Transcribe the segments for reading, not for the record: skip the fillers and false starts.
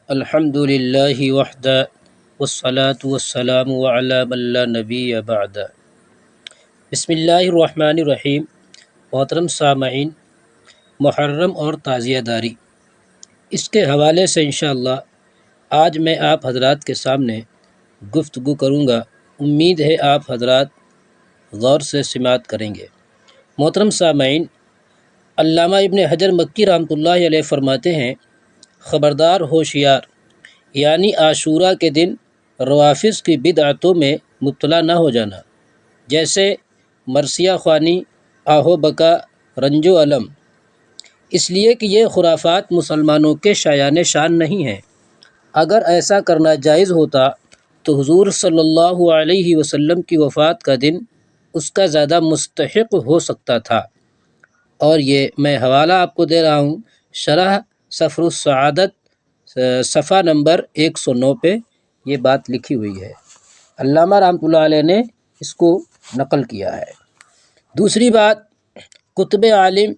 الحمد للہ وحدہ والصلاة والسلام علی من لا نبی بعد۔ بسم اللہ الرحمن الرحیم۔ محترم سامعین، محرم اور تعزیہ داری، اس کے حوالے سے انشاءاللہ آج میں آپ حضرات کے سامنے گفتگو کروں گا۔ امید ہے آپ حضرات غور سے سماعت کریں گے۔ محترم سامعین، علامہ ابن حجر مکی رحمۃ اللہ علیہ فرماتے ہیں، خبردار ہوشیار، یعنی عاشورہ کے دن روافض کی بدعتوں میں مبتلا نہ ہو جانا، جیسے مرثیہ خوانی، آہو بکا، رنج و الم، اس لیے کہ یہ خرافات مسلمانوں کے شایان شان نہیں ہیں۔ اگر ایسا کرنا جائز ہوتا تو حضور صلی اللہ علیہ وسلم کی وفات کا دن اس کا زیادہ مستحق ہو سکتا تھا۔ اور یہ میں حوالہ آپ کو دے رہا ہوں، شرح سفر السعادت صفحہ نمبر 109 پہ یہ بات لکھی ہوئی ہے۔ علامہ رحمۃ اللہ علیہ نے اس کو نقل کیا ہے۔ دوسری بات، کتب عالم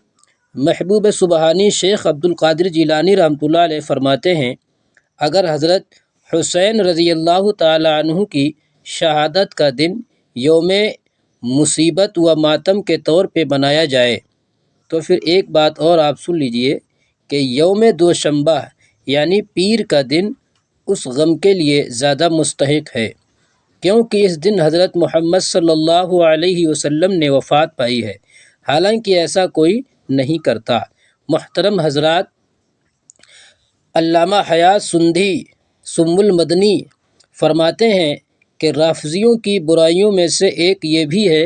محبوب سبحانی شیخ عبد القادر جیلانی رحمۃ اللہ علیہ فرماتے ہیں، اگر حضرت حسین رضی اللہ تعالی عنہ کی شہادت کا دن یوم مصیبت و ماتم کے طور پہ بنایا جائے تو پھر ایک بات اور آپ سن لیجئے کہ یوم دوشنبہ یعنی پیر کا دن اس غم کے لیے زیادہ مستحق ہے، کیونکہ اس دن حضرت محمد صلی اللہ علیہ وسلم نے وفات پائی ہے، حالانکہ ایسا کوئی نہیں کرتا۔ محترم حضرات، علامہ حیات سندھی سم المدنی فرماتے ہیں کہ رافضیوں کی برائیوں میں سے ایک یہ بھی ہے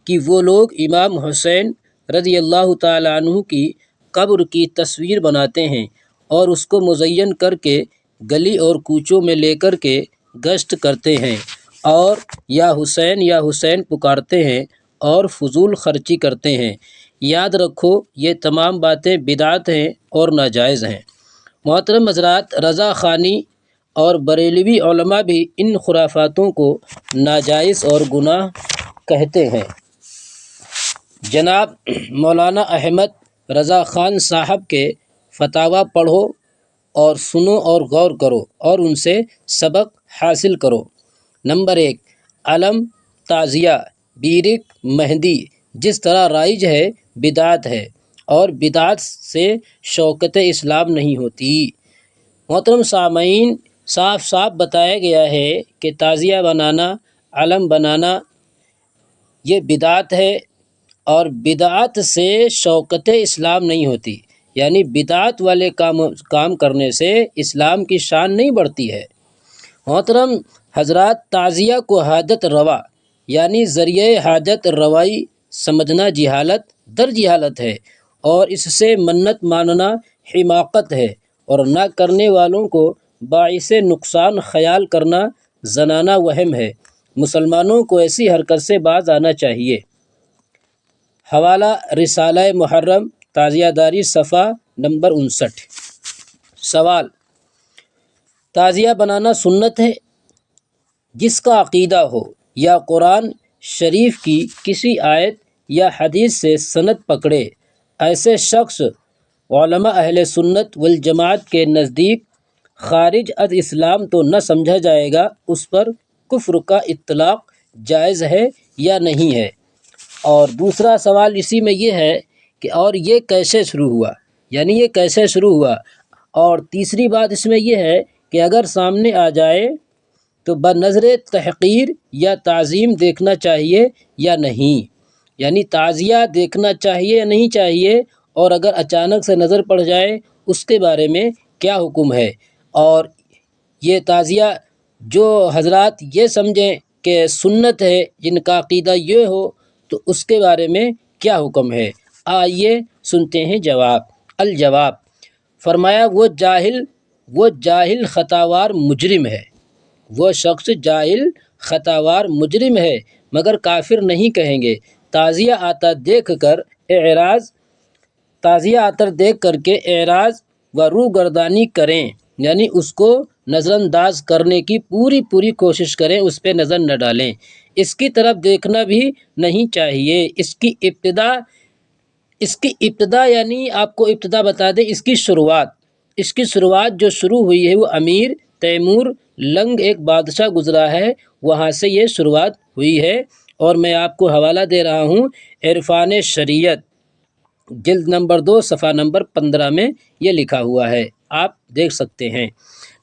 کہ وہ لوگ امام حسین رضی اللہ تعالی عنہ کی قبر کی تصویر بناتے ہیں اور اس کو مزین کر کے گلی اور کوچوں میں لے کر کے گشت کرتے ہیں اور یا حسین پکارتے ہیں اور فضول خرچی کرتے ہیں۔ یاد رکھو یہ تمام باتیں بدعت ہیں اور ناجائز ہیں۔ محترم حضرات، رضا خانی اور بریلوی علماء بھی ان خرافاتوں کو ناجائز اور گناہ کہتے ہیں۔ جناب مولانا احمد رضا خان صاحب کے فتاویٰ پڑھو اور سنو اور غور کرو اور ان سے سبق حاصل کرو۔ نمبر 1، علم، تعزیہ، بیرک، مہندی جس طرح رائج ہے بدعت ہے اور بدعت سے شوکت اسلام نہیں ہوتی۔ محترم سامعین، صاف صاف بتایا گیا ہے کہ تعزیہ بنانا، علم بنانا یہ بدعت ہے اور بدعت سے شوکت اسلام نہیں ہوتی، یعنی بدعت والے کام کرنے سے اسلام کی شان نہیں بڑھتی ہے۔ محترم حضرات، تعزیہ کو حاجت روا یعنی ذریعہ حاجت روائی سمجھنا جہالت در جہالت ہے، اور اس سے منت ماننا حماقت ہے، اور نہ کرنے والوں کو باعث نقصان خیال کرنا زنانہ وہم ہے۔ مسلمانوں کو ایسی حرکت سے باز آنا چاہیے۔ حوالہ رسالہ محرم تعزیہ داری صفحہ نمبر 59۔ سوال، تعزیہ بنانا سنت ہے؟ جس کا عقیدہ ہو یا قرآن شریف کی کسی آیت یا حدیث سے سند پکڑے، ایسے شخص علماء اہل سنت والجماعت کے نزدیک خارج از اسلام تو نہ سمجھا جائے گا، اس پر کفر کا اطلاق جائز ہے یا نہیں ہے؟ اور دوسرا سوال اسی میں یہ ہے کہ اور یہ کیسے شروع ہوا، یعنی یہ کیسے شروع ہوا؟ اور تیسری بات اس میں یہ ہے کہ اگر سامنے آ جائے تو بنظر تحقیر یا تعظیم دیکھنا چاہیے یا نہیں، یعنی تعزیہ دیکھنا چاہیے یا نہیں چاہیے، اور اگر اچانک سے نظر پڑ جائے اس کے بارے میں کیا حکم ہے؟ اور یہ تعزیہ جو حضرات یہ سمجھیں کہ سنت ہے، جن کا عقیدہ یہ ہو، تو اس کے بارے میں کیا حکم ہے؟ آئیے سنتے ہیں جواب۔ الجواب، فرمایا وہ جاہل خطاوار مجرم ہے، وہ شخص جاہل خطاوار مجرم ہے، مگر کافر نہیں کہیں گے۔ تعزیہ آتا دیکھ کر کے اعراض و روگردانی کریں، یعنی اس کو نظر انداز کرنے کی پوری کوشش کریں، اس پہ نظر نہ ڈالیں، اس کی طرف دیکھنا بھی نہیں چاہیے۔ اس کی ابتدا یعنی آپ کو ابتدا بتا دیں، اس کی شروعات اس کی شروعات جو شروع ہوئی ہے وہ امیر تیمور لنگ ایک بادشاہ گزرا ہے، وہاں سے یہ شروعات ہوئی ہے۔ اور میں آپ کو حوالہ دے رہا ہوں عرفان شریعت جلد نمبر 2 صفحہ نمبر 15 میں یہ لکھا ہوا ہے، آپ دیکھ سکتے ہیں۔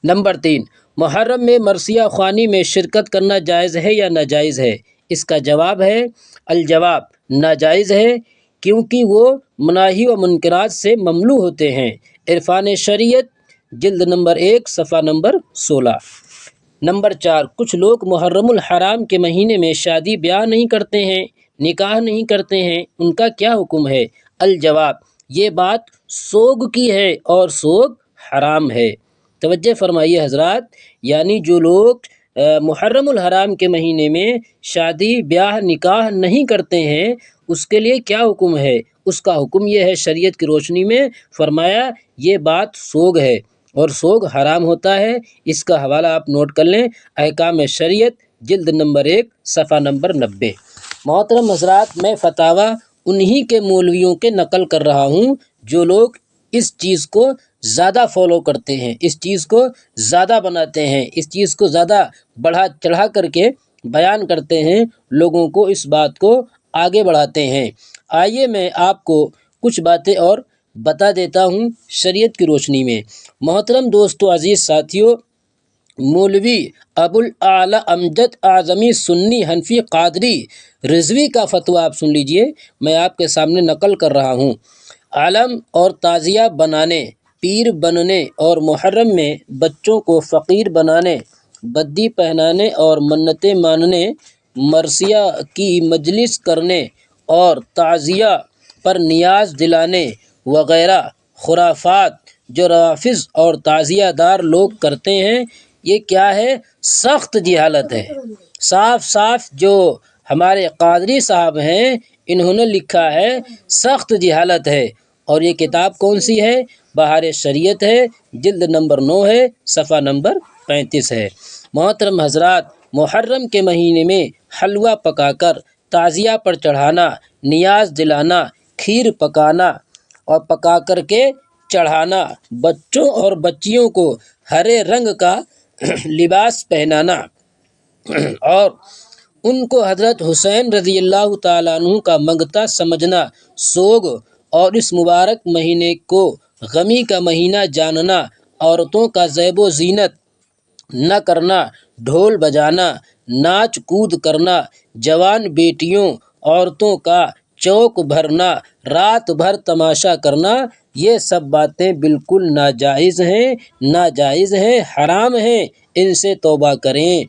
نمبر 3، محرم میں مرثیہ خوانی میں شرکت کرنا جائز ہے یا ناجائز ہے؟ اس کا جواب ہے الجواب ناجائز ہے، کیونکہ وہ مناہی و منکرات سے مملو ہوتے ہیں۔ عرفان شریعت جلد نمبر 1 صفحہ نمبر 16۔ نمبر 4، کچھ لوگ محرم الحرام کے مہینے میں شادی بیاہ نہیں کرتے ہیں، نکاح نہیں کرتے ہیں، ان کا کیا حکم ہے؟ الجواب، یہ بات سوگ کی ہے اور سوگ حرام ہے۔ توجہ فرمائیے حضرات، یعنی جو لوگ محرم الحرام کے مہینے میں شادی بیاہ نکاح نہیں کرتے ہیں اس کے لیے کیا حکم ہے؟ اس کا حکم یہ ہے شریعت کی روشنی میں، فرمایا یہ بات سوگ ہے اور سوگ حرام ہوتا ہے۔ اس کا حوالہ آپ نوٹ کر لیں، احکام شریعت جلد نمبر 1 صفحہ نمبر 90۔ محترم حضرات، میں فتاویٰ انہی کے مولویوں کے نقل کر رہا ہوں جو لوگ اس چیز کو زیادہ فالو کرتے ہیں، اس چیز کو زیادہ بناتے ہیں، اس چیز کو زیادہ بڑھا چڑھا کر کے بیان کرتے ہیں، لوگوں کو اس بات کو آگے بڑھاتے ہیں۔ آئیے میں آپ کو کچھ باتیں اور بتا دیتا ہوں شریعت کی روشنی میں۔ محترم دوستو، عزیز ساتھیو، مولوی ابوالاعلیٰ امجد اعظمی سنی حنفی قادری رضوی کا فتویٰ آپ سن لیجئے، میں آپ کے سامنے نقل کر رہا ہوں۔ علم اور تعزیہ بنانے، پیر بننے اور محرم میں بچوں کو فقیر بنانے، بدی پہنانے اور منتیں ماننے، مرثیہ کی مجلس کرنے اور تعزیہ پر نیاز دلانے وغیرہ خرافات جو روافض اور تعزیہ دار لوگ کرتے ہیں، یہ کیا ہے؟ سخت جہالت ہے۔ صاف صاف جو ہمارے قادری صاحب ہیں انہوں نے لکھا ہے سخت جہالت ہے۔ اور یہ کتاب کون سی ہے؟ بہار شریعت ہے، جلد نمبر 9 ہے، صفحہ نمبر 35 ہے۔ محترم حضرات، محرم کے مہینے میں حلوہ پکا کر تعزیہ پر چڑھانا، نیاز دلانا، کھیر پکانا اور پکا کر کے چڑھانا، بچوں اور بچیوں کو ہرے رنگ کا لباس پہنانا اور ان کو حضرت حسین رضی اللہ تعالیٰ عنہ کا منگتا سمجھنا، سوگ اور اس مبارک مہینے کو غمی کا مہینہ جاننا، عورتوں کا زیب و زینت نہ کرنا، ڈھول بجانا، ناچ کود کرنا، جوان بیٹیوں عورتوں کا چوک بھرنا، رات بھر تماشا کرنا، یہ سب باتیں بالکل ناجائز ہیں، ناجائز ہیں، حرام ہیں، ان سے توبہ کریں۔